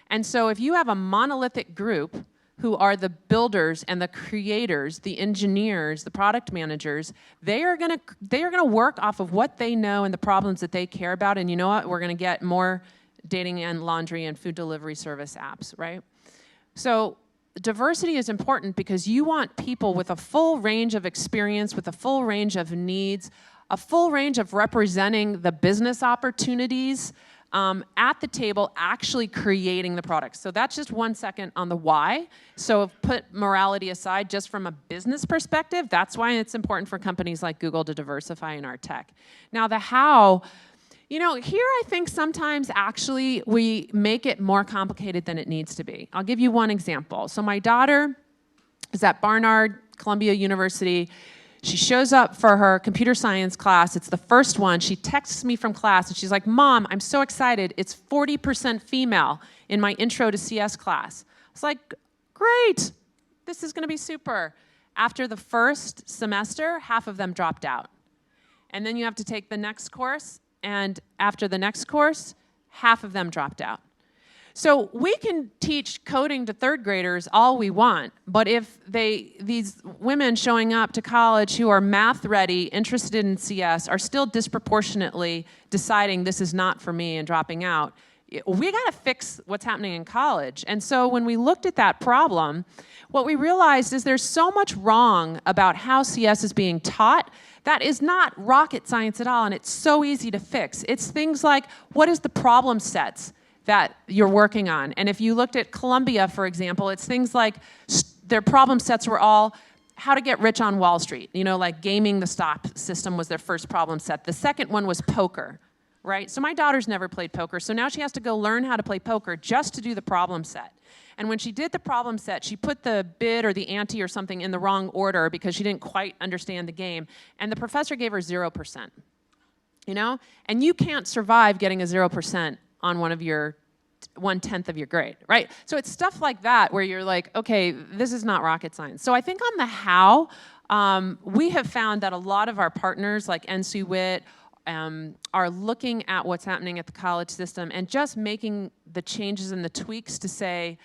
And so if you have a monolithic group who are the builders and the creators, the engineers, the product managers, they are gonna work off of what they know and the problems that they care about. And you know what? We're gonna get more dating and laundry and food delivery service apps, right? So diversity is important because you want people with a full range of experience, with a full range of needs, a full range of representing the business opportunities at the table, actually creating the products. So that's just 1 second on the why. So put morality aside, just from a business perspective, that's why it's important for companies like Google to diversify in our tech. Now the how, You know, here I think sometimes actually we make it more complicated than it needs to be. I'll give you one example. So my daughter is at Barnard, Columbia University. She shows up for her computer science class. It's the first one. She texts me from class and she's like, Mom, I'm so excited. It's 40% female in my intro to CS class. It's like, great, this is gonna be super. After the first semester, half of them dropped out. And then you have to take the next course, and after the next course, half of them dropped out. So we can teach coding to third graders all we want, but if these women showing up to college who are math ready, interested in CS, are still disproportionately deciding this is not for me and dropping out, we gotta fix what's happening in college. And so when we looked at that problem, what we realized is there's so much wrong about how CS is being taught. That is not rocket science at all, and it's so easy to fix. It's things like, what is the problem sets that you're working on? And if you looked at Columbia, for example, it's things like their problem sets were all how to get rich on Wall Street. You know, like gaming the stock system was their first problem set. The second one was poker, right? So my daughter's never played poker, so now she has to go learn how to play poker just to do the problem set. And when she did the problem set, she put the bid or the ante or something in the wrong order because she didn't quite understand the game. And the professor gave her 0%, you know? And you can't survive getting a 0% on 1/10 of your grade, right? So it's stuff like that where you're like, okay, this is not rocket science. So I think on the how, we have found that a lot of our partners like NC WIT are looking at what's happening at the college system and just making the changes and the tweaks to say,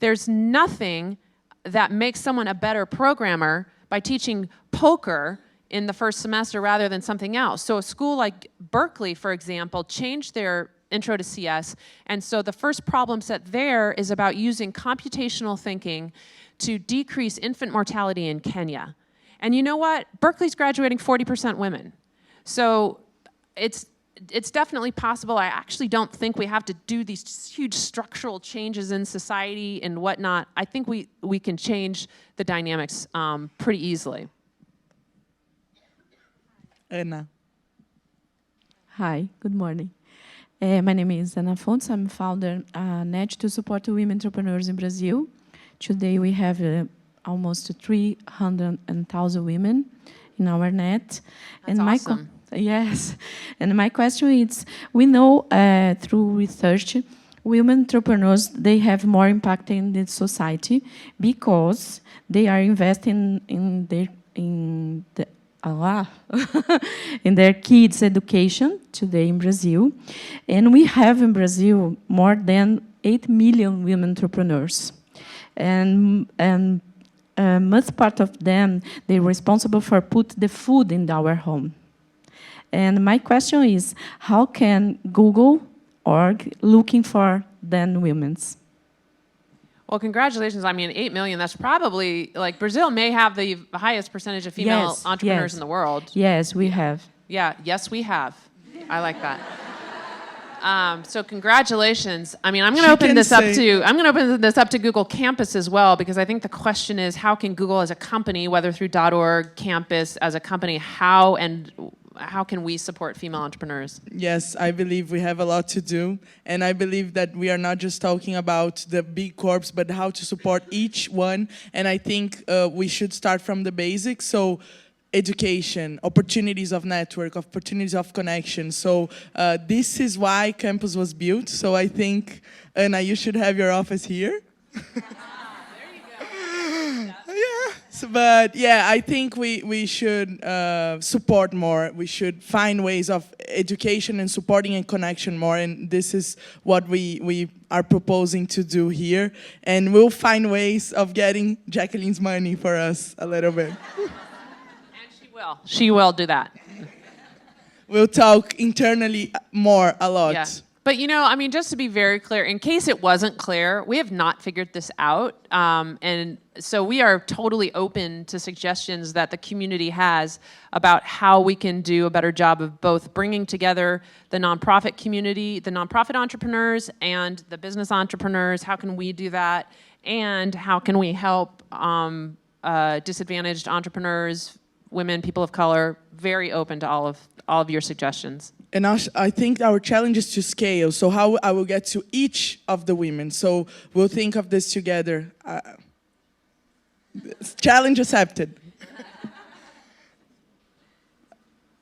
there's nothing that makes someone a better programmer by teaching poker in the first semester rather than something else. So a school like Berkeley, for example, changed their intro to CS, and so the first problem set there is about using computational thinking to decrease infant mortality in Kenya. And you know what? Berkeley's graduating 40% women. So it's definitely possible. I actually don't think we have to do these huge structural changes in society and whatnot. I think we can change the dynamics pretty easily. Ana. Hi, good morning. My name is Ana Fontes. I'm founder Net to support women entrepreneurs in Brazil. Today we have almost 300,000 women in our net. That's awesome. Yes, and my question is, we know through research, women entrepreneurs, they have more impact in the society because they are investing in their kids' education today in Brazil. And we have in Brazil more than 8 million women entrepreneurs. And most part of them, they're responsible for put the food in our home. And my question is, how can Google org looking for then women's? Well, congratulations. I mean, 8 million, that's probably, like, Brazil may have the highest percentage of female entrepreneurs in the world. Yes, we have. Yeah, yes, we have. I like that. So congratulations. I mean, I'm going to open this up to Google Campus as well, because I think the question is, how can Google as a company, whether through .org, Campus as a company, how can we support female entrepreneurs? Yes, I believe we have a lot to do. And I believe that we are not just talking about the big corps, but how to support each one. And I think we should start from the basics. So education, opportunities of network, opportunities of connection. So this is why Campus was built. So I think, Ana, you should have your office here. But yeah, I think we should support more. We should find ways of education and supporting and connection more. And this is what we are proposing to do here. And we'll find ways of getting Jacqueline's money for us a little bit. And she will. She will do that. We'll talk internally more a lot. Yeah. But, you know, I mean, just to be very clear, in case it wasn't clear, we have not figured this out. And so we are totally open to suggestions that the community has about how we can do a better job of both bringing together the nonprofit community, the nonprofit entrepreneurs, and the business entrepreneurs. How can we do that? And how can we help disadvantaged entrepreneurs women, people of color, very open to all of your suggestions. And I think our challenge is to scale. So how I will get to each of the women. So we'll think of this together. Challenge accepted.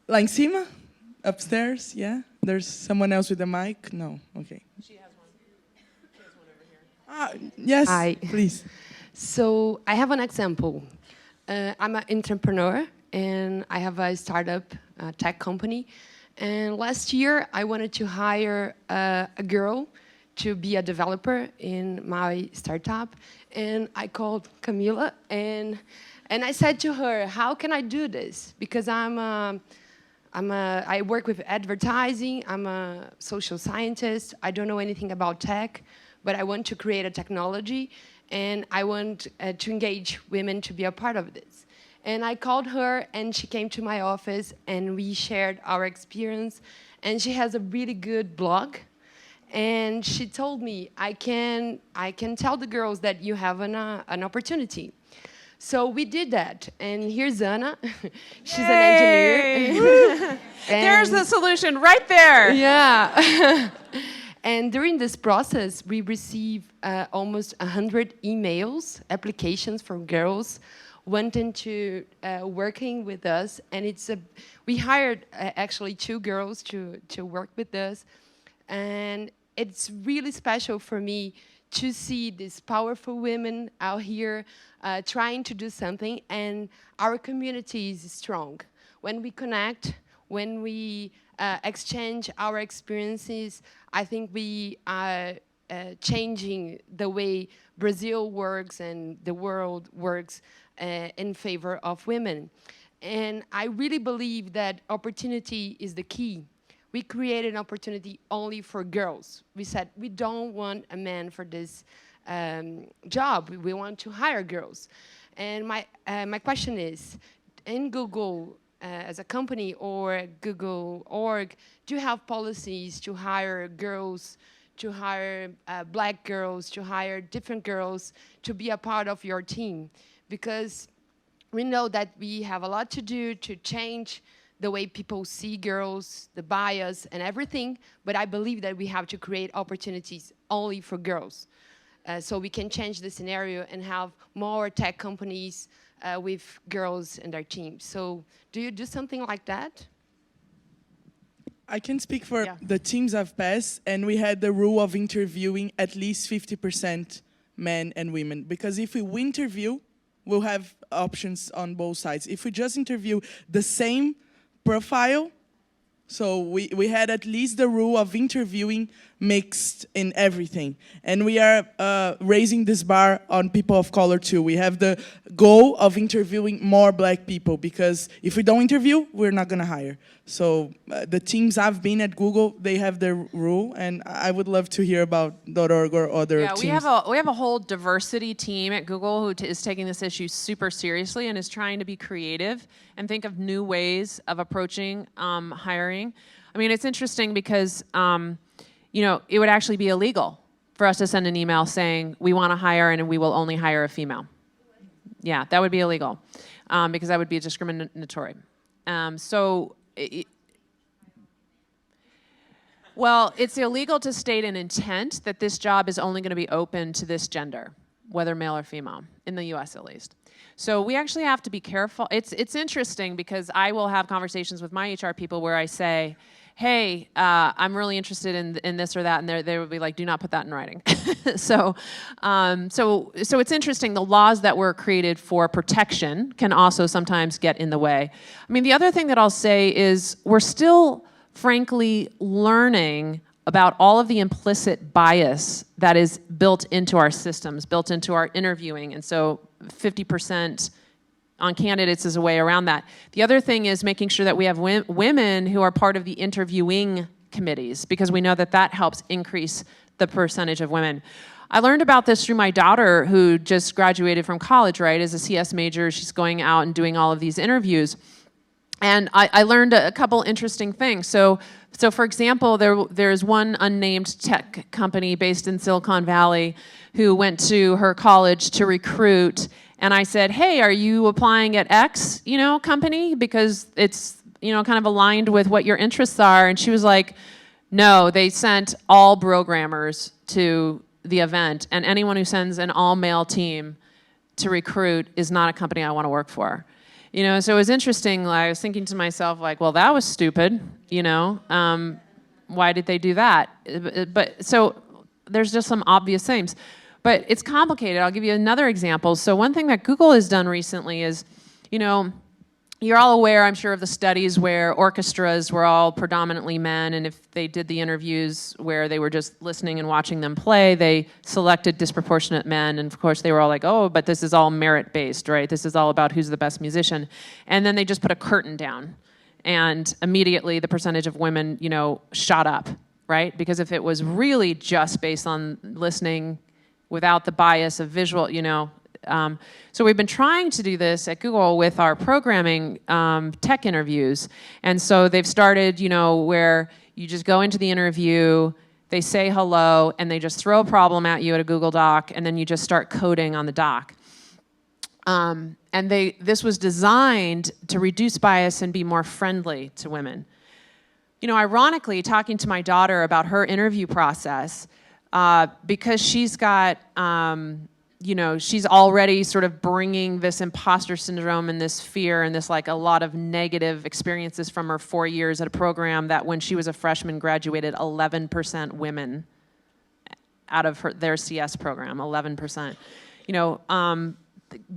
Lá em cima? Upstairs? Yeah? There's someone else with a mic? No? Okay. She has one. She has one over here. Yes, Hi. please. So I have an example. I'm an entrepreneur, and I have a startup tech company. And last year, I wanted to hire a girl to be a developer in my startup. And I called Camila, and I said to her, how can I do this? Because I work with advertising, I'm a social scientist, I don't know anything about tech, but I want to create a technology, and I want to engage women to be a part of this. And I called her, and she came to my office, and we shared our experience, and she has a really good blog, and she told me, I can tell the girls that you have an opportunity. So we did that, and here's Anna. She's an engineer. There's the solution right there. Yeah. And during this process, we received almost 100 emails, applications from girls wanting to working with us, and we hired actually 2 girls to work with us, and it's really special for me to see these powerful women out here trying to do something, and our community is strong. When we connect, when we exchange our experiences, I think we are changing the way Brazil works and the world works in favor of women. And I really believe that opportunity is the key. We created an opportunity only for girls. We said, we don't want a man for this job. We want to hire girls. And my question is, in Google, as a company or Google org, do you have policies to hire girls, to hire black girls, to hire different girls to be a part of your team? Because we know that we have a lot to do to change the way people see girls, the bias and everything, but I believe that we have to create opportunities only for girls. So we can change the scenario and have more tech companies with girls in their teams. So do you do something like that? I can speak for the teams I've passed, and we had the rule of interviewing at least 50% men and women. Because if we interview, we'll have options on both sides. If we just interview the same profile, so we had at least the rule of interviewing mixed in everything. And we are raising this bar on people of color too. We have the goal of interviewing more black people, because if we don't interview, we're not gonna hire. So the teams I've been at Google, they have their rule, and I would love to hear about .org or other teams. Yeah, we have a whole diversity team at Google who is taking this issue super seriously and is trying to be creative and think of new ways of approaching hiring. I mean, it's interesting because you know, it would actually be illegal for us to send an email saying we want to hire and we will only hire a female. Yeah, that would be illegal because that would be discriminatory. Well, it's illegal to state an intent that this job is only going to be open to this gender, whether male or female, in the US at least. So we actually have to be careful. It's interesting because I will have conversations with my HR people where I say, hey, I'm really interested in this or that, and they would be like, do not put that in writing. So it's interesting. The laws that were created for protection can also sometimes get in the way. I mean, the other thing that I'll say is we're still, frankly, learning about all of the implicit bias that is built into our systems, built into our interviewing, and so 50% on candidates is a way around that. The other thing is making sure that we have women who are part of the interviewing committees, because we know that that helps increase the percentage of women. I learned about this through my daughter, who just graduated from college, right, as a CS major. She's going out and doing all of these interviews. And I learned a couple interesting things. So for example, there's one unnamed tech company based in Silicon Valley who went to her college to recruit, And I said, hey, are you applying at X, company? Because it's, kind of aligned with what your interests are. And she was like, no, they sent all programmers to the event. And anyone who sends an all-male team to recruit is not a company I want to work for. So it was interesting. I was thinking to myself, like, well, that was stupid, why did they do that? But so there's just some obvious things. But it's complicated. I'll give you another example. So one thing that Google has done recently is, you're all aware, I'm sure, of the studies where orchestras were all predominantly men, and if they did the interviews where they were just listening and watching them play, they selected disproportionate men, and of course they were all like, oh, but this is all merit-based, right? This is all about who's the best musician. And then they just put a curtain down, and immediately the percentage of women, shot up, right? Because if it was really just based on listening without the bias of visual, so we've been trying to do this at Google with our programming tech interviews. And so they've started, where you just go into the interview, they say hello, and they just throw a problem at you at a Google Doc, and then you just start coding on the doc. And this was designed to reduce bias and be more friendly to women. Ironically, talking to my daughter about her interview process, because she's got... she's already sort of bringing this imposter syndrome and this fear and this a lot of negative experiences from her 4 years at a program that when she was a freshman graduated 11% women out of their CS program, 11%.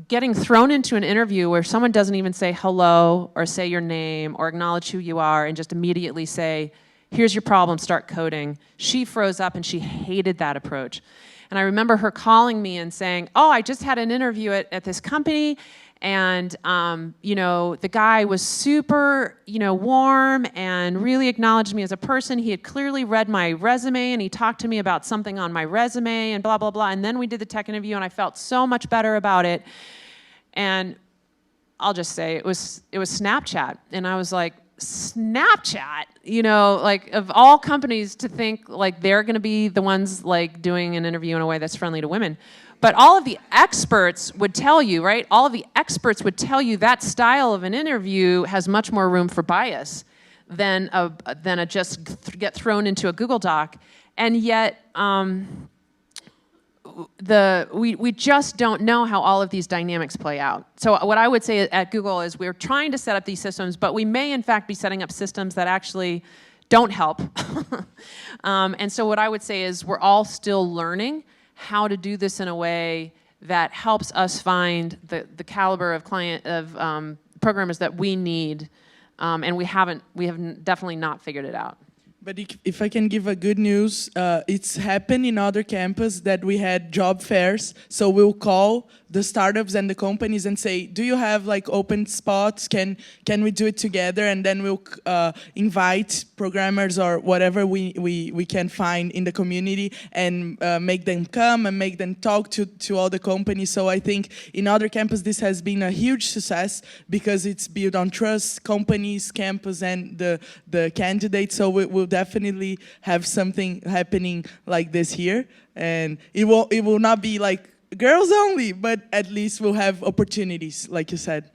Getting thrown into an interview where someone doesn't even say hello or say your name or acknowledge who you are and just immediately say, here's your problem, start coding. She froze up and she hated that approach. And I remember her calling me and saying, oh, I just had an interview at this company, and the guy was super, warm and really acknowledged me as a person. He had clearly read my resume, and he talked to me about something on my resume, and blah, blah, blah. And then we did the tech interview, and I felt so much better about it. And I'll just say, it was Snapchat. And I was like, Snapchat, of all companies to think they're going to be the ones doing an interview in a way that's friendly to women. But all of the experts would tell you, right? All of the experts would tell you that style of an interview has much more room for bias than a just get thrown into a Google Doc. And yet, we just don't know how all of these dynamics play out. So what I would say at Google is we're trying to set up these systems, but we may in fact be setting up systems that actually don't help. And so what I would say is we're all still learning how to do this in a way that helps us find the caliber of programmers that we need, and we have definitely not figured it out. But if I can give a good news, it's happened in other campuses that we had job fairs. So we'll call the startups and the companies and say, do you have open spots? Can we do it together? And then we'll invite programmers or whatever we can find in the community and make them come and make them talk to all the companies. So I think in other campuses this has been a huge success because it's built on trust, companies, campus, and the candidates. So we'll definitely have something happening like this here, and it will not be girls only, but at least we'll have opportunities, like you said.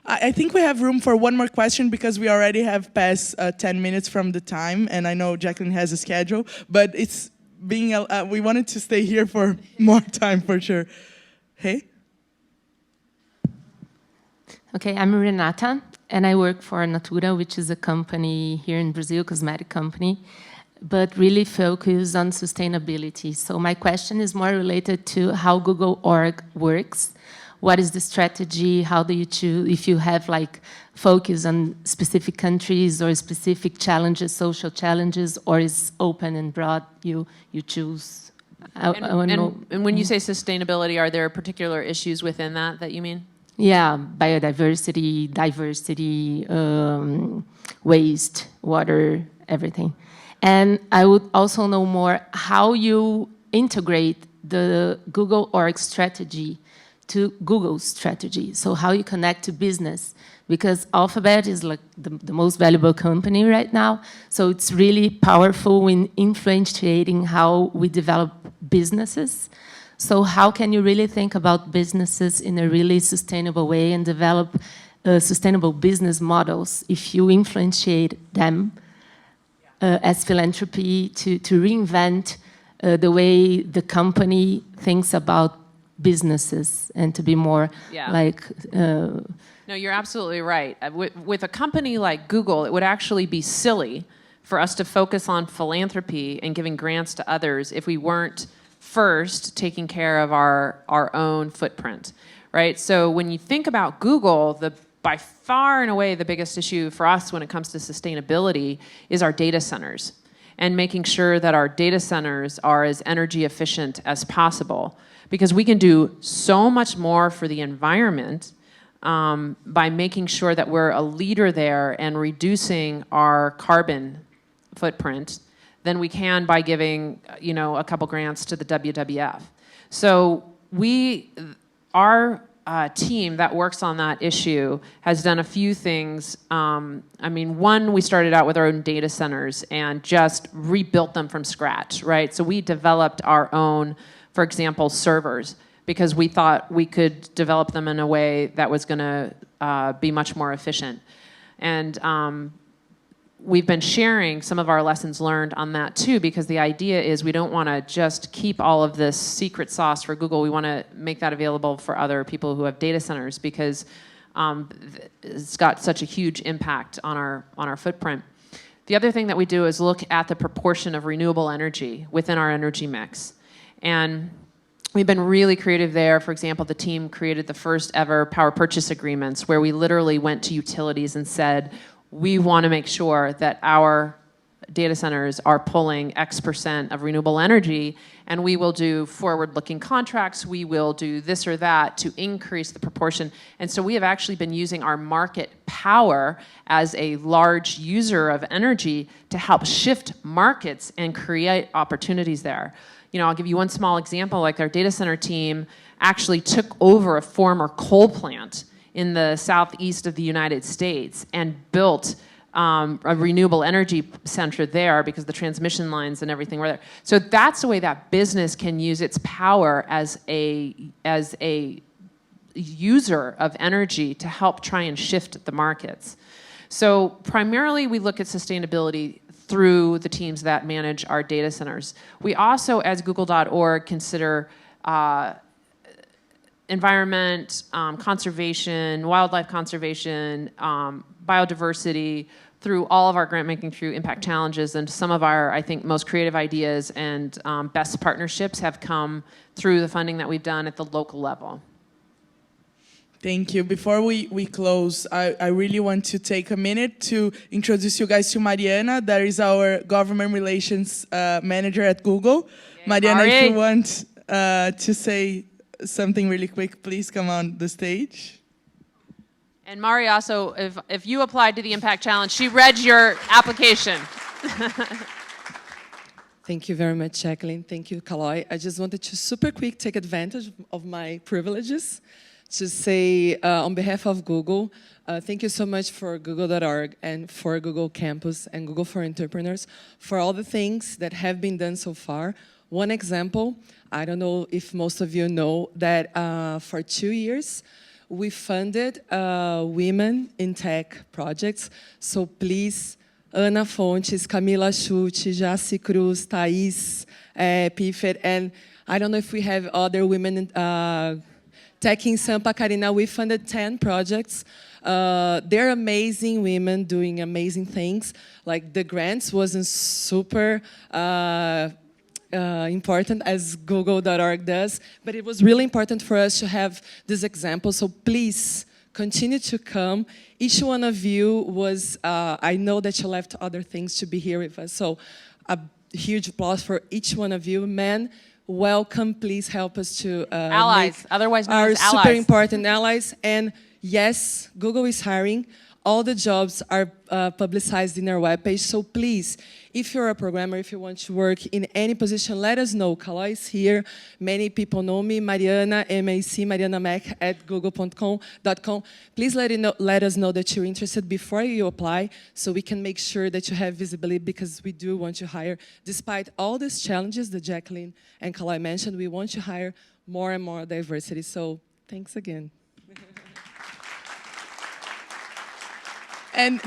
I think we have room for one more question because we already have passed 10 minutes from the time, and I know Jacqueline has a schedule, but it's we wanted to stay here for more time for sure. Hey? Okay, I'm Renata, and I work for Natura, which is a company here in Brazil, cosmetic company, but really focus on sustainability. So my question is more related to how Google Org works. What is the strategy? How do you choose, if you have focus on specific countries or specific challenges, social challenges, or is open and broad, you choose? And when you say sustainability, are there particular issues within that you mean? Yeah, biodiversity, diversity, waste, water, everything. And I would also know more how you integrate the Google Org strategy to Google's strategy. So how you connect to business, because Alphabet is the most valuable company right now. So it's really powerful in influencing how we develop businesses. So how can you really think about businesses in a really sustainable way and develop sustainable business models if you influentiate them as philanthropy to reinvent the way the company thinks about businesses and to be more like... No, you're absolutely right. With a company like Google, it would actually be silly for us to focus on philanthropy and giving grants to others if we weren't first taking care of our own footprint, right? So when you think about Google, by far and away the biggest issue for us when it comes to sustainability is our data centers and making sure that our data centers are as energy efficient as possible, because we can do so much more for the environment by making sure that we're a leader there and reducing our carbon footprint than we can by giving, a couple grants to the WWF. So our team that works on that issue has done a few things. One, we started out with our own data centers and just rebuilt them from scratch, right? So we developed our own, for example, servers, because we thought we could develop them in a way that was going to be much more efficient. And we've been sharing some of our lessons learned on that too, because the idea is we don't want to just keep all of this secret sauce for Google. We want to make that available for other people who have data centers, because it's got such a huge impact on our footprint. The other thing that we do is look at the proportion of renewable energy within our energy mix. And we've been really creative there. For example, the team created the first ever power purchase agreements where we literally went to utilities and said, we want to make sure that our data centers are pulling X% of renewable energy, and we will do forward-looking contracts, we will do this or that to increase the proportion. And so we have actually been using our market power as a large user of energy to help shift markets and create opportunities there. I'll give you one small example, like our data center team actually took over a former coal plant in the southeast of the United States and built a renewable energy center there because the transmission lines and everything were there. So that's the way that business can use its power as a user of energy to help try and shift the markets. So primarily we look at sustainability through the teams that manage our data centers. We also, as Google.org, consider environment, conservation, wildlife conservation, biodiversity through all of our grant making through impact challenges, and some of our, I think, most creative ideas and best partnerships have come through the funding that we've done at the local level. Thank you. Before we close, I really want to take a minute to introduce you guys to Mariana. That is our government relations manager at Google. Yay, Mariana, Mari. If you want to say something really quick, please come on the stage. And Mari also, if you applied to the Impact Challenge, she read your application. Thank you very much, Jacqueline. Thank you, Kaloy. I just wanted to super quick take advantage of my privileges to say on behalf of Google, thank you so much for Google.org and for Google Campus and Google for Entrepreneurs for all the things that have been done so far. One example, I don't know if most of you know that for 2 years, we funded women in tech projects. So please, Ana Fontes, Camila Schulte, Jaci Cruz, Thais, Piffer, and I don't know if we have other women in Tech in Sampa Carina. We funded 10 projects. They're amazing women doing amazing things. Like the grants wasn't super important as Google.org does, but it was really important for us to have this example. So please continue to come. Each one of you was, I know that you left other things to be here with us. So a huge applause for each one of you. Men, welcome. Please help us to allies, otherwise known as allies. Super important allies. And yes, Google is hiring. All the jobs are publicized in our webpage. So please, if you're a programmer, if you want to work in any position, let us know. Caloi is here. Many people know me. Mariana, M-A-C, Mariana Mac at google.com. Please let us know that you're interested before you apply so we can make sure that you have visibility, because we do want to hire. Despite all these challenges that Jacqueline and Caloi mentioned, we want to hire more and more diversity. So thanks again. And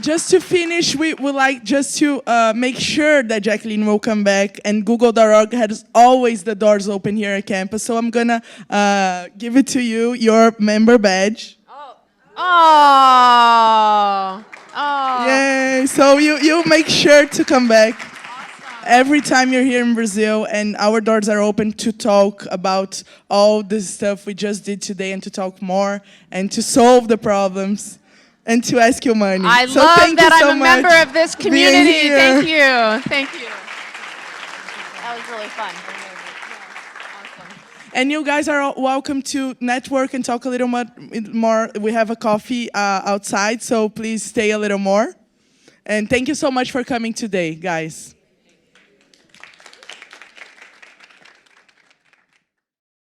just to finish, we would like just to make sure that Jacqueline will come back, and Google.org has always the doors open here at campus. So I'm gonna give it to you, your member badge. Oh. Yay, so you make sure to come back every time you're here in Brazil, and our doors are open to talk about all this stuff we just did today, and to talk more, and to solve the problems. And to ask you money. I so love thank that you so I'm a much member of this community. Thank you. Thank you. That was really fun. And you guys are all welcome to network and talk a little more. We have a coffee outside, so please stay a little more. And thank you so much for coming today, guys.